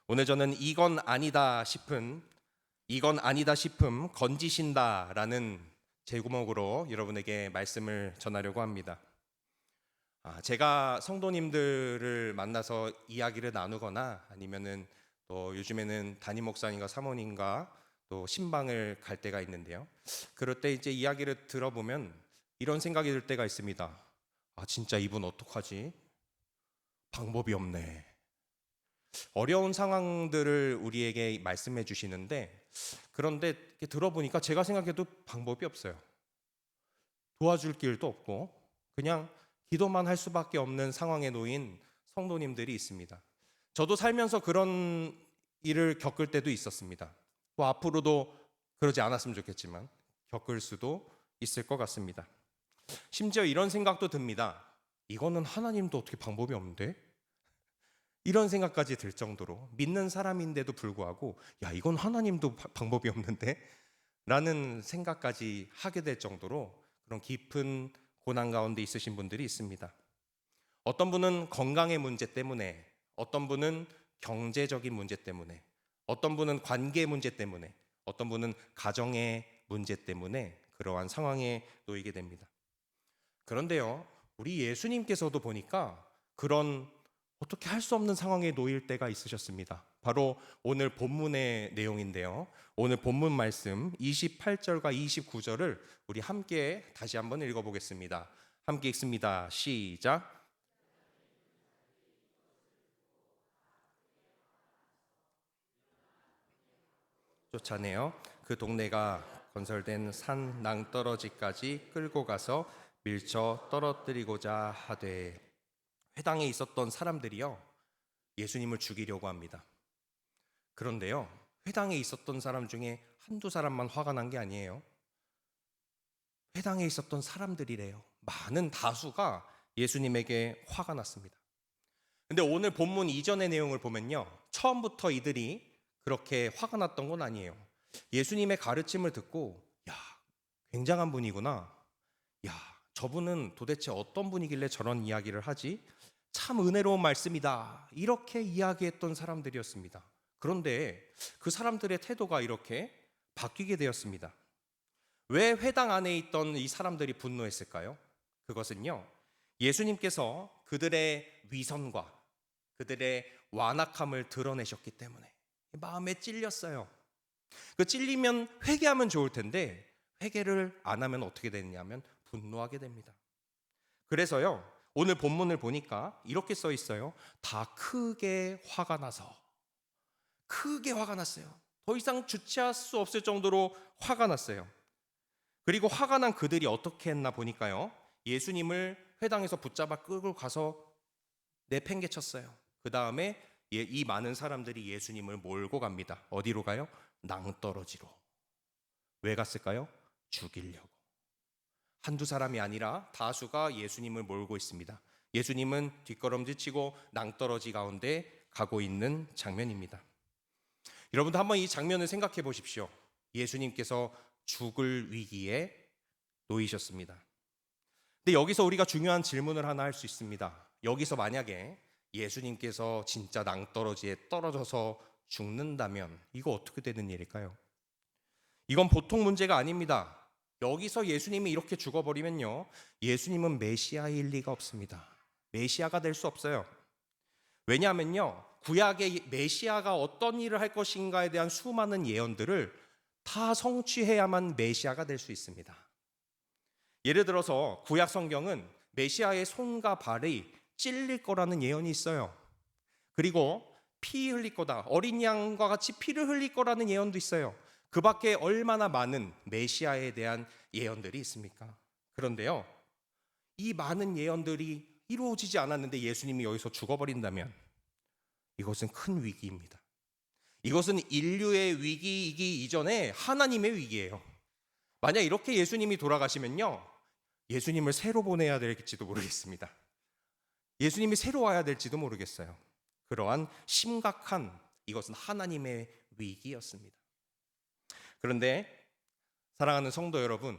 오늘 저는 이건 아니다 싶음 건지신다라는 제목으로 여러분에게 말씀을 전하려고 합니다. 제가 성도님들을 만나서 이야기를 나누거나 아니면은 또 요즘에는 담임 목사님과 사모님과 또 신방을 갈 때가 있는데요. 그럴 때 이제 이야기를 들어보면 이런 생각이 들 때가 있습니다. 진짜 이분 어떡하지? 방법이 없네. 어려운 상황들을 우리에게 말씀해 주시는데, 그런데 이렇게 들어보니까 제가 생각해도 방법이 없어요. 도와줄 길도 없고 그냥 기도만 할 수밖에 없는 상황에 놓인 성도님들이 있습니다. 저도 살면서 그런 일을 겪을 때도 있었습니다. 또 앞으로도 그러지 않았으면 좋겠지만 겪을 수도 있을 것 같습니다. 심지어 이런 생각도 듭니다. 이거는 하나님도 어떻게 방법이 없는데? 이런 생각까지 들 정도로 믿는 사람인데도 불구하고 이건 하나님도 방법이 없는데? 라는 생각까지 하게 될 정도로 그런 깊은 고난 가운데 있으신 분들이 있습니다. 어떤 분은 건강의 문제 때문에, 어떤 분은 경제적인 문제 때문에, 어떤 분은 관계 문제 때문에, 어떤 분은 가정의 문제 때문에 그러한 상황에 놓이게 됩니다. 그런데요, 우리 예수님께서도 보니까 그런 어떻게 할 수 없는 상황에 놓일 때가 있으셨습니다. 바로 오늘 본문의 내용인데요. 오늘 본문 말씀 28절과 29절을 우리 함께 다시 한번 읽어보겠습니다. 함께 읽습니다. 시작. 쫓아내어 그 동네가 건설된 산 낭떠러지까지 끌고 가서 밀쳐 떨어뜨리고자 하되, 회당에 있었던 사람들이요, 예수님을 죽이려고 합니다. 그런데요, 회당에 있었던 사람 중에 한두 사람만 화가 난 게 아니에요. 회당에 있었던 사람들이래요. 많은 다수가 예수님에게 화가 났습니다. 근데 오늘 본문 이전의 내용을 보면요, 처음부터 이들이 그렇게 화가 났던 건 아니에요. 예수님의 가르침을 듣고 굉장한 분이구나. 저분은 도대체 어떤 분이길래 저런 이야기를 하지? 참 은혜로운 말씀이다. 이렇게 이야기했던 사람들이었습니다. 그런데 그 사람들의 태도가 이렇게 바뀌게 되었습니다. 왜 회당 안에 있던 이 사람들이 분노했을까요? 그것은요, 예수님께서 그들의 위선과 그들의 완악함을 드러내셨기 때문에 마음에 찔렸어요. 그 찔리면 회개하면 좋을 텐데 회개를 안 하면 어떻게 되느냐면 분노하게 됩니다. 그래서요, 오늘 본문을 보니까 이렇게 써 있어요. 다 크게 화가 났어요. 더 이상 주체할 수 없을 정도로 화가 났어요. 그리고 화가 난 그들이 어떻게 했나 보니까요, 예수님을 회당에서 붙잡아 끌고 가서 내팽개쳤어요. 그 다음에 이 많은 사람들이 예수님을 몰고 갑니다. 어디로 가요? 낭떠러지로. 왜 갔을까요? 죽이려고. 한두 사람이 아니라 다수가 예수님을 몰고 있습니다. 예수님은 뒷걸음질 치고 낭떠러지 가운데 가고 있는 장면입니다. 여러분도 한번 이 장면을 생각해 보십시오. 예수님께서 죽을 위기에 놓이셨습니다. 근데 여기서 우리가 중요한 질문을 하나 할 수 있습니다. 여기서 만약에 예수님께서 진짜 낭떠러지에 떨어져서 죽는다면 이거 어떻게 되는 일일까요? 이건 보통 문제가 아닙니다. 여기서 예수님이 이렇게 죽어버리면요, 예수님은 메시아일 리가 없습니다. 메시아가 될 수 없어요. 왜냐하면요, 구약의 메시아가 어떤 일을 할 것인가에 대한 수많은 예언들을 다 성취해야만 메시아가 될 수 있습니다. 예를 들어서 구약 성경은 메시아의 손과 발이 찔릴 거라는 예언이 있어요. 그리고 피 흘릴 거다, 어린 양과 같이 피를 흘릴 거라는 예언도 있어요. 그 밖에 얼마나 많은 메시아에 대한 예언들이 있습니까? 그런데요, 이 많은 예언들이 이루어지지 않았는데 예수님이 여기서 죽어버린다면 이것은 큰 위기입니다. 이것은 인류의 위기이기 이전에 하나님의 위기예요. 만약 이렇게 예수님이 돌아가시면요, 예수님을 새로 보내야 될지도 모르겠습니다. 예수님이 새로 와야 될지도 모르겠어요. 그러한 심각한, 이것은 하나님의 위기였습니다. 그런데 사랑하는 성도 여러분,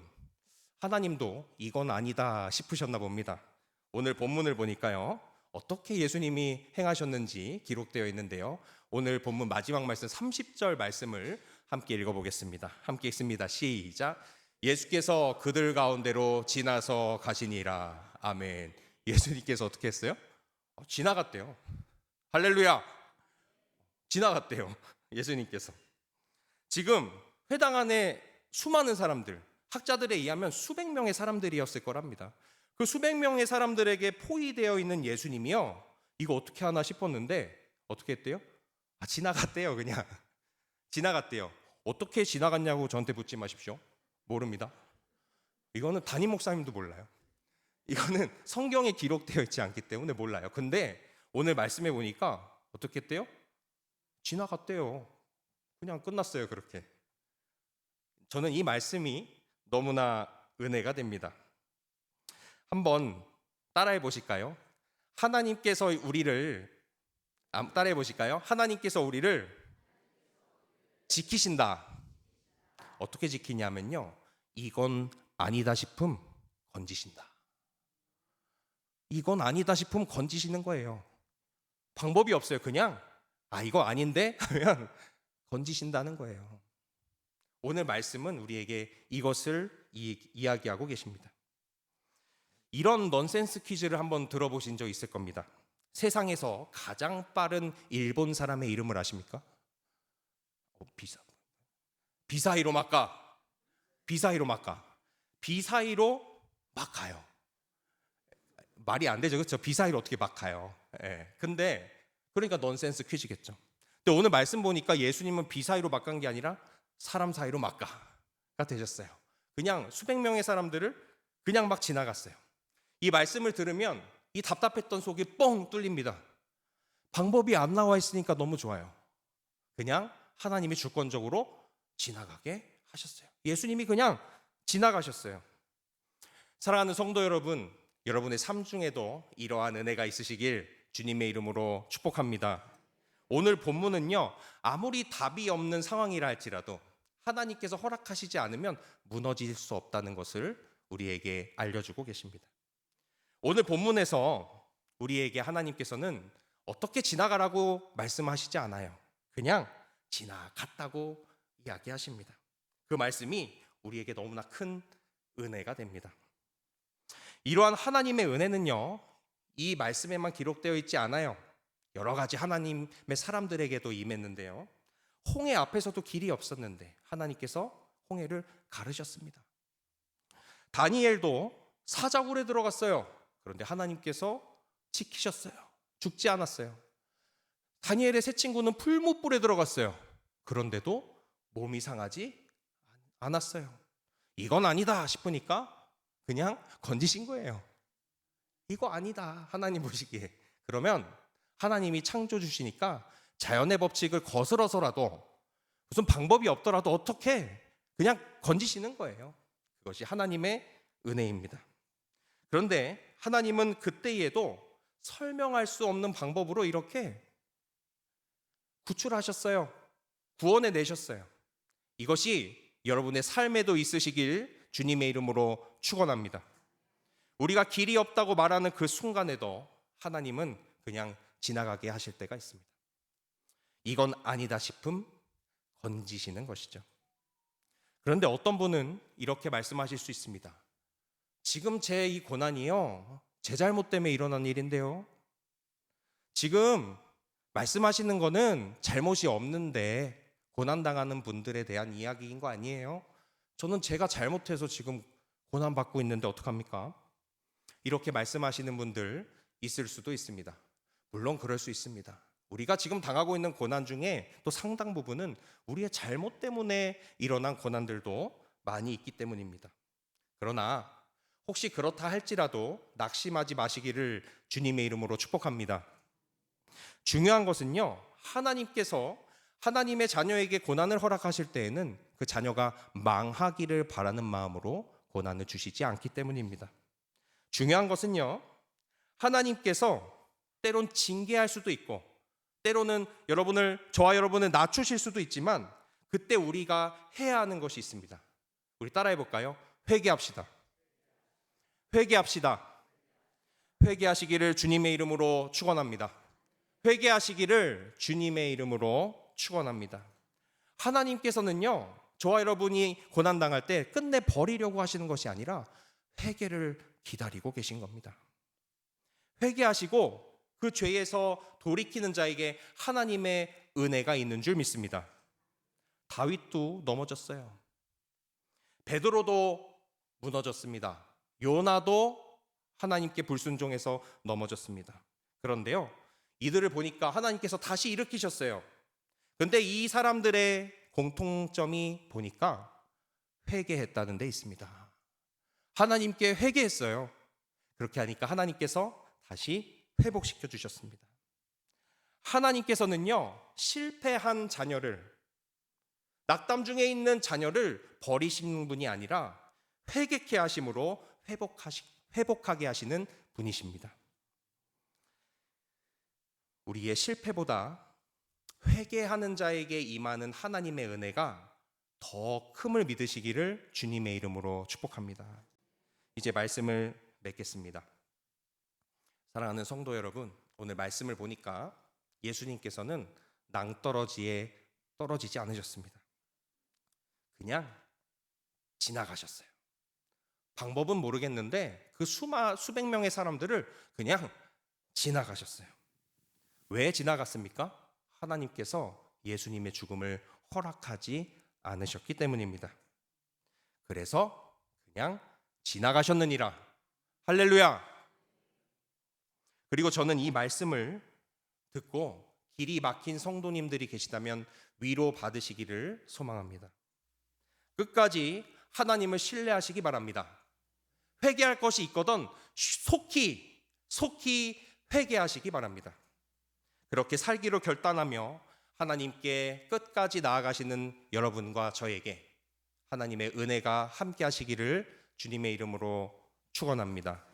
하나님도 이건 아니다 싶으셨나 봅니다. 오늘 본문을 보니까요, 어떻게 예수님이 행하셨는지 기록되어 있는데요, 오늘 본문 마지막 말씀 30절 말씀을 함께 읽어보겠습니다. 함께 읽습니다. 시작. 예수께서 그들 가운데로 지나서 가시니라. 아멘. 예수님께서 어떻게 했어요? 지나갔대요. 할렐루야. 지나갔대요. 예수님께서. 지금 회당 안에 수많은 사람들, 학자들에 의하면 수백 명의 사람들이었을 거랍니다. 그 수백 명의 사람들에게 포위되어 있는 예수님이요, 이거 어떻게 하나 싶었는데 어떻게 했대요? 지나갔대요. 그냥 지나갔대요. 어떻게 지나갔냐고 저한테 묻지 마십시오. 모릅니다. 이거는 담임 목사님도 몰라요. 이거는 성경에 기록되어 있지 않기 때문에 몰라요. 근데 오늘 말씀해 보니까 어떻게 했대요? 지나갔대요. 그냥 끝났어요. 그렇게. 저는 이 말씀이 너무나 은혜가 됩니다. 한번 따라해 보실까요? 하나님께서 우리를 따라해 보실까요? 하나님께서 우리를 지키신다. 어떻게 지키냐면요, 이건 아니다 싶음 건지신다. 이건 아니다 싶음 건지시는 거예요. 방법이 없어요. 그냥 이거 아닌데 하면 건지신다는 거예요. 오늘 말씀은 우리에게 이것을 이야기하고 계십니다. 이런 넌센스 퀴즈를 한번 들어보신 적 있을 겁니다. 세상에서 가장 빠른 일본 사람의 이름을 아십니까? 비사히로 마카. 비사히로 마카. 비사히로 막 가요. 말이 안 되죠, 그렇죠? 비사히로 어떻게 막 가요? 근데 그러니까 넌센스 퀴즈겠죠. 근데 오늘 말씀 보니까 예수님은 비사히로 막 간 게 아니라 사람 사이로 막 가가 되셨어요. 그냥 수백 명의 사람들을 그냥 막 지나갔어요. 이 말씀을 들으면 이 답답했던 속이 뻥 뚫립니다. 방법이 안 나와 있으니까 너무 좋아요. 그냥 하나님이 주권적으로 지나가게 하셨어요. 예수님이 그냥 지나가셨어요. 사랑하는 성도 여러분, 여러분의 삶 중에도 이러한 은혜가 있으시길 주님의 이름으로 축복합니다. 오늘 본문은요, 아무리 답이 없는 상황이라 할지라도 하나님께서 허락하시지 않으면 무너질 수 없다는 것을 우리에게 알려주고 계십니다. 오늘 본문에서 우리에게 하나님께서는 어떻게 지나가라고 말씀하시지 않아요. 그냥 지나갔다고 이야기하십니다. 그 말씀이 우리에게 너무나 큰 은혜가 됩니다. 이러한 하나님의 은혜는요, 이 말씀에만 기록되어 있지 않아요. 여러 가지 하나님의 사람들에게도 임했는데요, 홍해 앞에서도 길이 없었는데 하나님께서 홍해를 가르셨습니다. 다니엘도 사자굴에 들어갔어요. 그런데 하나님께서 지키셨어요. 죽지 않았어요. 다니엘의 세 친구는 풀무불에 들어갔어요. 그런데도 몸이 상하지 않았어요. 이건 아니다 싶으니까 그냥 건지신 거예요. 이거 아니다, 하나님 보시기에. 그러면 하나님이 창조주시니까 자연의 법칙을 거스러서라도, 무슨 방법이 없더라도 어떻게 그냥 건지시는 거예요. 그것이 하나님의 은혜입니다. 그런데 하나님은 그때에도 설명할 수 없는 방법으로 이렇게 구출하셨어요. 구원해 내셨어요. 이것이 여러분의 삶에도 있으시길 주님의 이름으로 축원합니다. 우리가 길이 없다고 말하는 그 순간에도 하나님은 그냥 지나가게 하실 때가 있습니다. 이건 아니다 싶음 건지시는 것이죠. 그런데 어떤 분은 이렇게 말씀하실 수 있습니다. 지금 제 이 고난이요, 제 잘못 때문에 일어난 일인데요. 지금 말씀하시는 거는 잘못이 없는데 고난당하는 분들에 대한 이야기인 거 아니에요? 저는 제가 잘못해서 지금 고난받고 있는데 어떡합니까? 이렇게 말씀하시는 분들 있을 수도 있습니다. 물론 그럴 수 있습니다. 우리가 지금 당하고 있는 고난 중에 또 상당 부분은 우리의 잘못 때문에 일어난 고난들도 많이 있기 때문입니다. 그러나 혹시 그렇다 할지라도 낙심하지 마시기를 주님의 이름으로 축복합니다. 중요한 것은요, 하나님께서 하나님의 자녀에게 고난을 허락하실 때에는 그 자녀가 망하기를 바라는 마음으로 고난을 주시지 않기 때문입니다. 중요한 것은요, 하나님께서 때론 징계할 수도 있고 때로는 저와 여러분을 낮추실 수도 있지만 그때 우리가 해야 하는 것이 있습니다. 우리 따라해 볼까요? 회개합시다. 회개합시다. 회개하시기를 주님의 이름으로 축원합니다. 회개하시기를 주님의 이름으로 축원합니다. 하나님께서는요, 저와 여러분이 고난당할 때 끝내 버리려고 하시는 것이 아니라 회개를 기다리고 계신 겁니다. 회개하시고 그 죄에서 돌이키는 자에게 하나님의 은혜가 있는 줄 믿습니다. 다윗도 넘어졌어요. 베드로도 무너졌습니다. 요나도 하나님께 불순종해서 넘어졌습니다. 그런데요, 이들을 보니까 하나님께서 다시 일으키셨어요. 근데 이 사람들의 공통점이 보니까 회개했다는 데 있습니다. 하나님께 회개했어요. 그렇게 하니까 하나님께서 다시 회복시켜 주셨습니다. 하나님께서는요, 실패한 자녀를, 낙담 중에 있는 자녀를 버리시는 분이 아니라 회개케 하심으로 회복하게 하시는 분이십니다. 우리의 실패보다 회개하는 자에게 임하는 하나님의 은혜가 더 큼을 믿으시기를 주님의 이름으로 축복합니다. 이제 말씀을 맺겠습니다. 사랑하는 성도 여러분, 오늘 말씀을 보니까 예수님께서는 낭떠러지에 떨어지지 않으셨습니다. 그냥 지나가셨어요. 방법은 모르겠는데 그 수백 명의 사람들을 그냥 지나가셨어요. 왜 지나갔습니까? 하나님께서 예수님의 죽음을 허락하지 않으셨기 때문입니다. 그래서 그냥 지나가셨느니라. 할렐루야. 그리고 저는 이 말씀을 듣고 길이 막힌 성도님들이 계시다면 위로 받으시기를 소망합니다. 끝까지 하나님을 신뢰하시기 바랍니다. 회개할 것이 있거든 속히 회개하시기 바랍니다. 그렇게 살기로 결단하며 하나님께 끝까지 나아가시는 여러분과 저에게 하나님의 은혜가 함께 하시기를 주님의 이름으로 축원합니다.